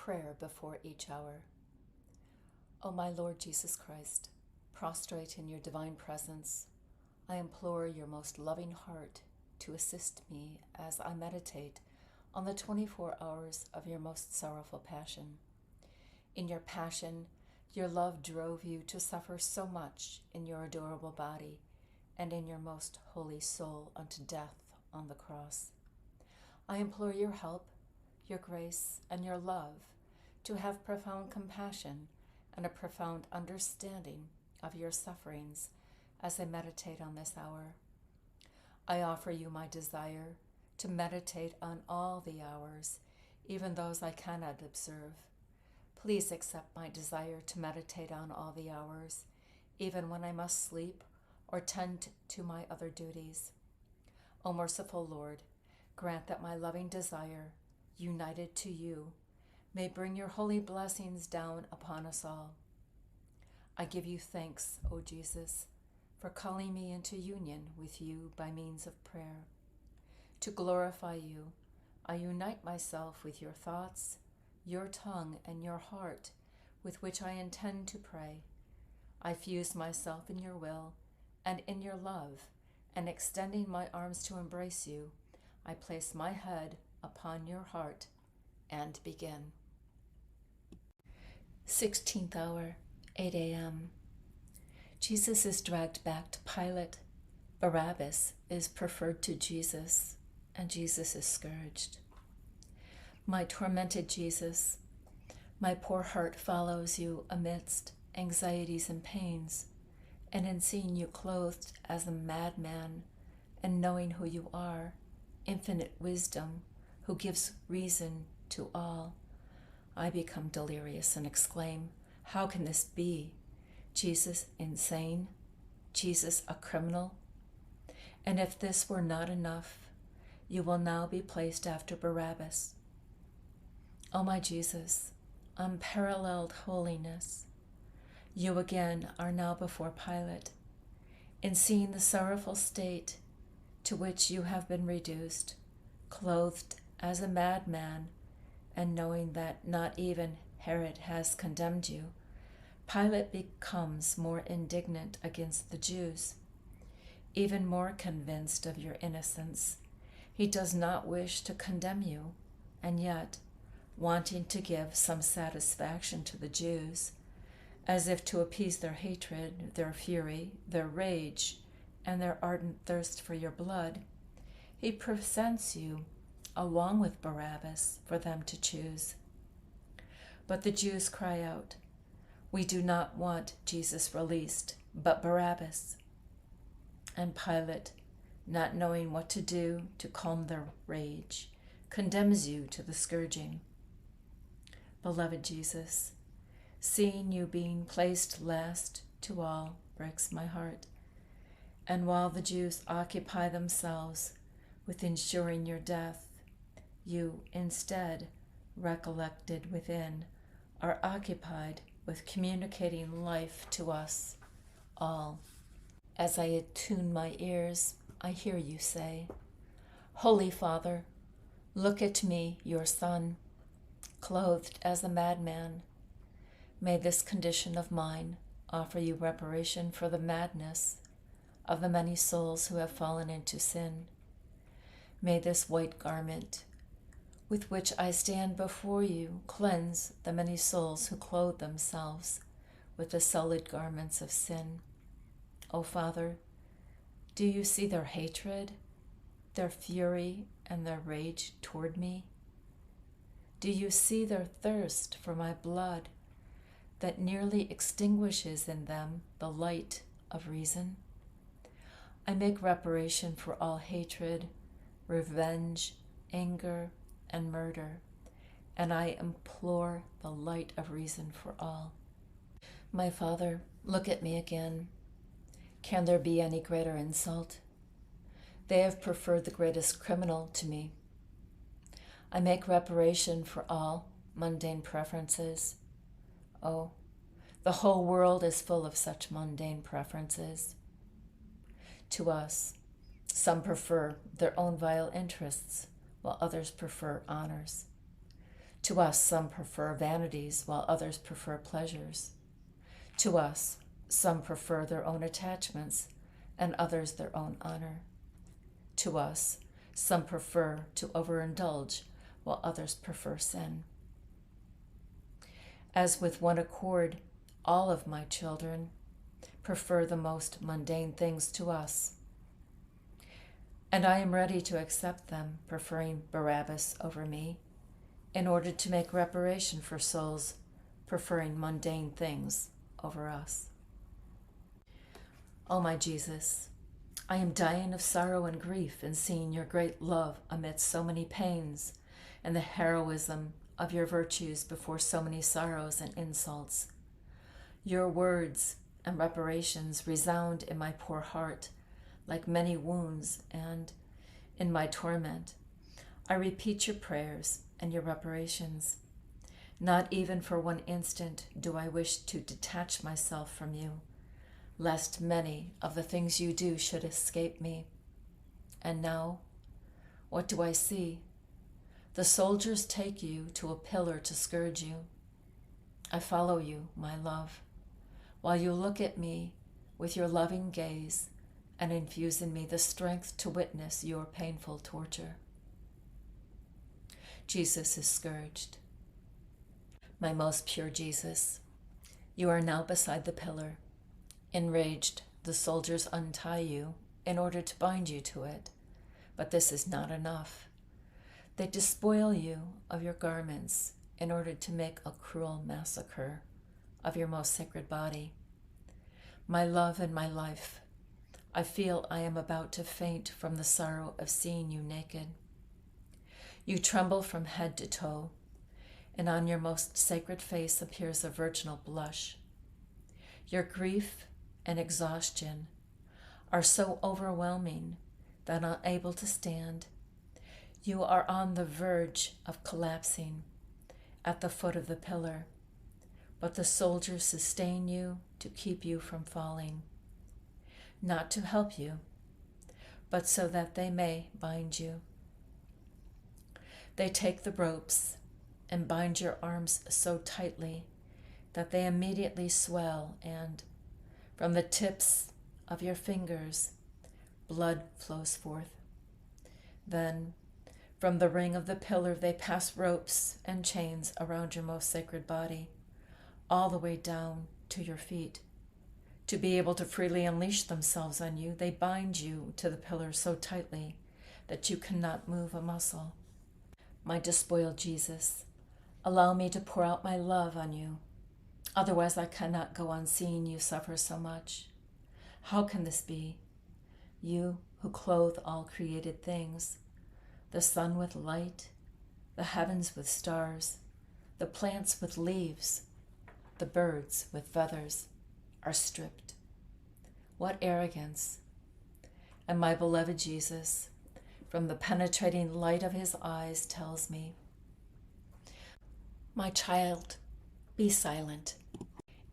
Prayer before each hour. O my Lord Jesus Christ, prostrate in your divine presence, I implore your most loving heart to assist me as I meditate on the 24 hours of your most sorrowful passion. In your passion, your love drove you to suffer so much in your adorable body and in your most holy soul unto death on the cross. I implore your help, your grace, and your love to have profound compassion and a profound understanding of your sufferings as I meditate on this hour. I offer you my desire to meditate on all the hours, even those I cannot observe. Please accept my desire to meditate on all the hours, even when I must sleep or tend to my other duties. O merciful Lord, grant that my loving desire, united to you, may bring your holy blessings down upon us all. I give you thanks, O Jesus, for calling me into union with you by means of prayer. To glorify you, I unite myself with your thoughts, your tongue, and your heart, with which I intend to pray. I fuse myself in your will and in your love, and extending my arms to embrace you, I place my head upon your heart and begin. 16th hour, 8 a.m. Jesus is dragged back to Pilate. Barabbas is preferred to Jesus, and Jesus is scourged. My tormented Jesus, my poor heart follows you amidst anxieties and pains, and in seeing you clothed as a madman and knowing who you are, infinite wisdom, who gives reason to all, I become delirious and exclaim, how can this be? Jesus insane? Jesus a criminal? And if this were not enough, you will now be placed after Barabbas. O my Jesus, unparalleled holiness, you again are now before Pilate. In seeing the sorrowful state to which you have been reduced, clothed as a madman, and knowing that not even Herod has condemned you, Pilate becomes more indignant against the Jews. Even more convinced of your innocence, he does not wish to condemn you, and yet, wanting to give some satisfaction to the Jews, as if to appease their hatred, their fury, their rage, and their ardent thirst for your blood, he presents you along with Barabbas for them to choose. But the Jews cry out, we do not want Jesus released, but Barabbas. And Pilate, not knowing what to do to calm their rage, condemns you to the scourging. Beloved Jesus, seeing you being placed last to all breaks my heart. And while the Jews occupy themselves with ensuring your death, you instead, recollected within, are occupied with communicating life to us all. As I attune my ears, I hear you say, Holy Father, look at me, your Son, clothed as a madman. May this condition of mine offer you reparation for the madness of the many souls who have fallen into sin. May this white garment with which I stand before you cleanse the many souls who clothe themselves with the sullied garments of sin. O Father, do you see their hatred, their fury, and their rage toward me? Do you see their thirst for my blood that nearly extinguishes in them the light of reason? I make reparation for all hatred, revenge, anger, and murder, and I implore the light of reason for all. My Father, look at me again. Can there be any greater insult? They have preferred the greatest criminal to me. I make reparation for all mundane preferences. Oh, the whole world is full of such mundane preferences. To us, some prefer their own vile interests, while others prefer honors. To us, some prefer vanities, while others prefer pleasures. To us, some prefer their own attachments, and others their own honor. To us, some prefer to overindulge, while others prefer sin. As with one accord, all of my children prefer the most mundane things to us. And I am ready to accept them, preferring Barabbas over me, in order to make reparation for souls preferring mundane things over us. O my Jesus, I am dying of sorrow and grief in seeing your great love amidst so many pains, and the heroism of your virtues before so many sorrows and insults. Your words and reparations resound in my poor heart like many wounds, and in my torment I repeat your prayers and your reparations. Not even for one instant do I wish to detach myself from you, lest many of the things you do should escape me. And now, what do I see? The soldiers take you to a pillar to scourge you. I follow you, my love, while you look at me with your loving gaze and infuse in me the strength to witness your painful torture. Jesus is scourged. My most pure Jesus, you are now beside the pillar. Enraged, the soldiers untie you in order to bind you to it, but this is not enough. They despoil you of your garments in order to make a cruel massacre of your most sacred body. My love and my life, I feel I am about to faint from the sorrow of seeing you naked. You tremble from head to toe, and on your most sacred face appears a virginal blush. Your grief and exhaustion are so overwhelming that, unable to stand, you are on the verge of collapsing at the foot of the pillar, but the soldiers sustain you to keep you from falling, not to help you, but so that they may bind you. They take the ropes and bind your arms so tightly that they immediately swell, and from the tips of your fingers, blood flows forth. Then, from the ring of the pillar, they pass ropes and chains around your most sacred body, all the way down to your feet. To be able to freely unleash themselves on you, they bind you to the pillar so tightly that you cannot move a muscle. My despoiled Jesus, allow me to pour out my love on you. Otherwise, I cannot go on seeing you suffer so much. How can this be? You who clothe all created things, the sun with light, the heavens with stars, the plants with leaves, the birds with feathers, are stripped. What arrogance! And my beloved Jesus, from the penetrating light of his eyes, tells me, my child, be silent.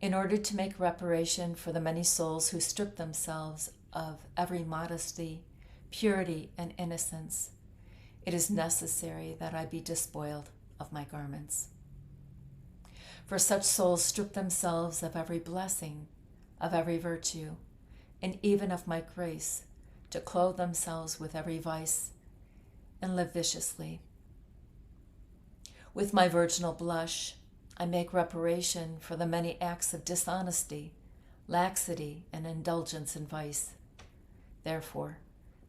In order to make reparation for the many souls who strip themselves of every modesty, purity, and innocence, it is necessary that I be despoiled of my garments. For such souls strip themselves of every blessing, of every virtue, and even of my grace, to clothe themselves with every vice and live viciously. With my virginal blush, I make reparation for the many acts of dishonesty, laxity, and indulgence in vice. Therefore,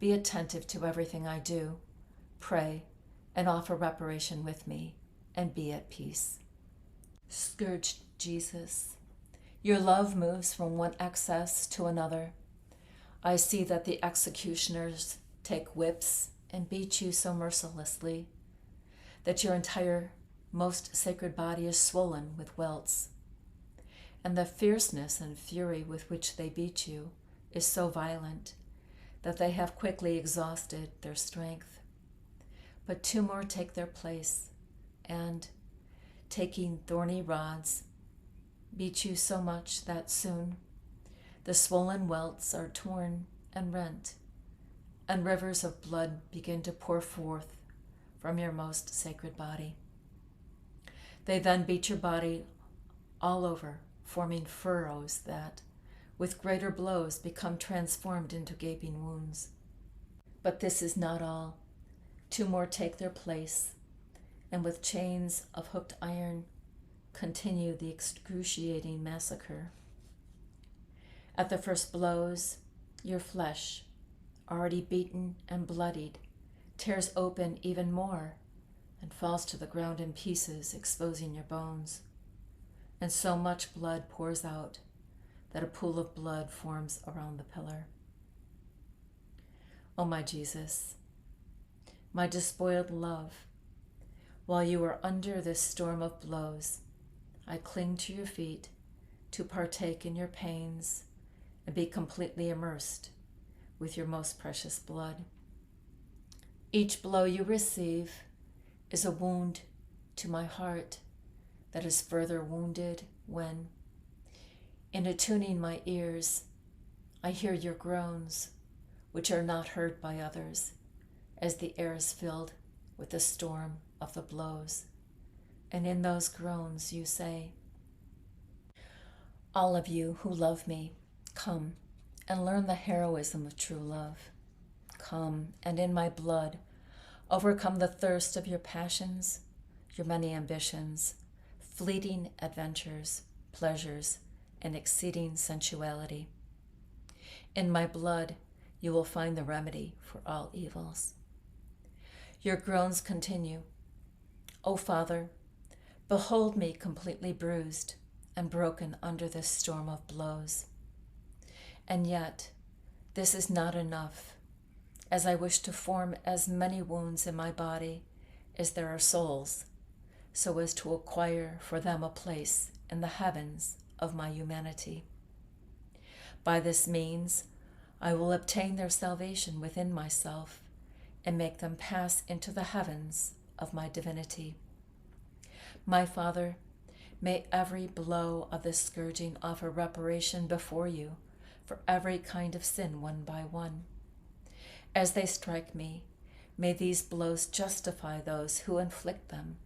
be attentive to everything I do, pray, and offer reparation with me, and be at peace. Scourged Jesus, your love moves from one excess to another. I see that the executioners take whips and beat you so mercilessly that your entire most sacred body is swollen with welts, and the fierceness and fury with which they beat you is so violent that they have quickly exhausted their strength. But two more take their place, and, taking thorny rods, beat you so much that soon the swollen welts are torn and rent, and rivers of blood begin to pour forth from your most sacred body. They then beat your body all over, forming furrows that, with greater blows, become transformed into gaping wounds. But this is not all. 2 more take their place, and with chains of hooked iron, continue the excruciating massacre. At the first blows, your flesh, already beaten and bloodied, tears open even more and falls to the ground in pieces, exposing your bones. And so much blood pours out that a pool of blood forms around the pillar. O my Jesus, my despoiled love, while you are under this storm of blows, I cling to your feet to partake in your pains and be completely immersed with your most precious blood. Each blow you receive is a wound to my heart that is further wounded when, in attuning my ears, I hear your groans, which are not heard by others, as the air is filled with the storm of the blows. And in those groans you say, all of you who love me, come and learn the heroism of true love. Come and in my blood overcome the thirst of your passions, your many ambitions, fleeting adventures, pleasures, and exceeding sensuality. In my blood you will find the remedy for all evils. Your groans continue. O Father, behold me completely bruised and broken under this storm of blows. And yet, this is not enough, as I wish to form as many wounds in my body as there are souls, so as to acquire for them a place in the heavens of my humanity. By this means, I will obtain their salvation within myself and make them pass into the heavens of my divinity. My Father, may every blow of this scourging offer reparation before you for every kind of sin one by one. As they strike me, may these blows justify those who inflict them.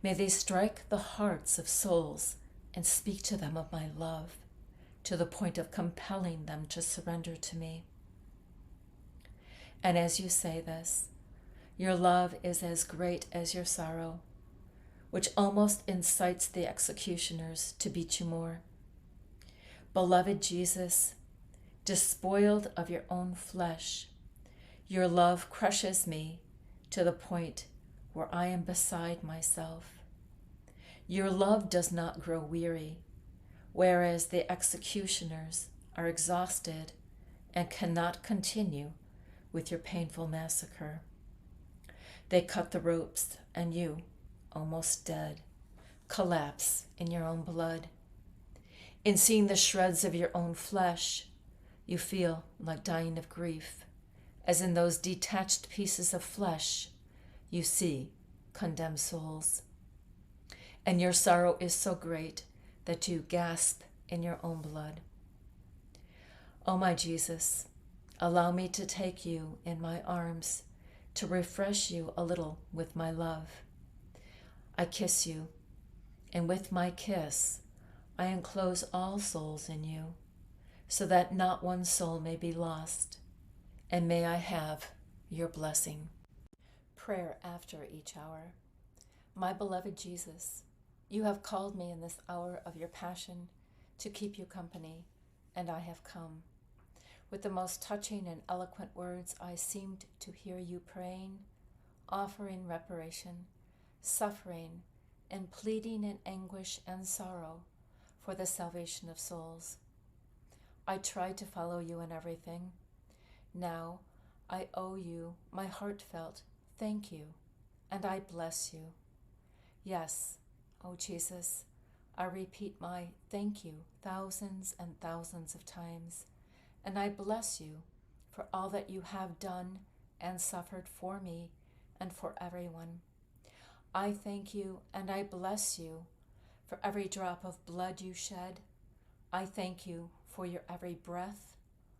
May they strike the hearts of souls and speak to them of my love, to the point of compelling them to surrender to me. And as you say this, your love is as great as your sorrow, which almost incites the executioners to beat you more. Beloved Jesus, despoiled of your own flesh, your love crushes me to the point where I am beside myself. Your love does not grow weary, whereas the executioners are exhausted and cannot continue with your painful massacre. They cut the ropes, and you, almost dead, collapse in your own blood. In seeing the shreds of your own flesh, you feel like dying of grief, as in those detached pieces of flesh you see condemned souls. And your sorrow is so great that you gasp in your own blood. O my Jesus, allow me to take you in my arms to refresh you a little with my love. I kiss you, and with my kiss I enclose all souls in you, so that not one soul may be lost, and may I have your blessing. Prayer after each hour. My beloved Jesus, you have called me in this hour of your passion to keep you company, and I have come. With the most touching and eloquent words, I seemed to hear you praying, offering reparation, suffering, and pleading in anguish and sorrow for the salvation of souls. I tried to follow you in everything. Now I owe you my heartfelt thank you, and I bless you. Yes, O Jesus, I repeat my thank you thousands and thousands of times, and I bless you for all that you have done and suffered for me and for everyone. I thank you and I bless you for every drop of blood you shed. I thank you for your every breath,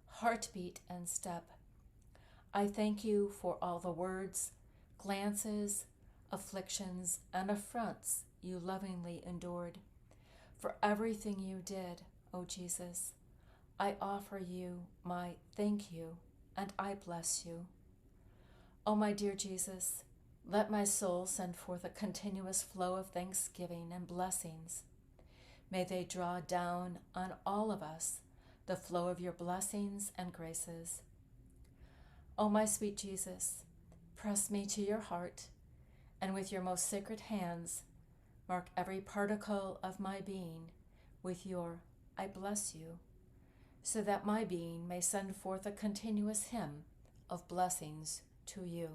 heartbeat, and step. I thank you for all the words, glances, afflictions, and affronts you lovingly endured. For everything you did, O Jesus, I offer you my thank you, and I bless you. O my dear Jesus, let my soul send forth a continuous flow of thanksgiving and blessings. May they draw down on all of us the flow of your blessings and graces. O my sweet Jesus, press me to your heart, and with your most sacred hands, mark every particle of my being with your I bless you, so that my being may send forth a continuous hymn of blessings to you.